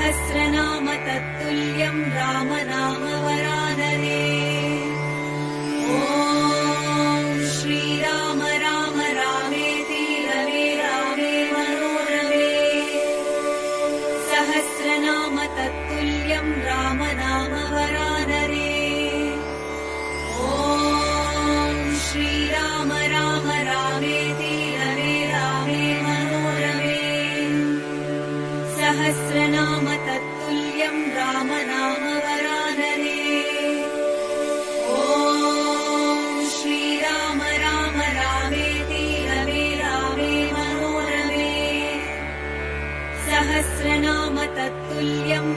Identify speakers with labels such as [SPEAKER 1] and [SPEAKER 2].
[SPEAKER 1] सहस्रनाम तत्तुल्यं राम नाम वरानने। ॐ श्रीराम राम रामेति रमे रामे मनोरमे। सहस्रनाम तत्तुल्यं राम नाम वरानने। ॐ श्रीराम राम रामेति रमे रामे मनोरमे। सहस्रनाम तत्तुल्यं राम नाम वरानने। ॐ श्रीराम राम रामेति रमे रामे मनोरमे। सहस्रनाम तत्तुल्यं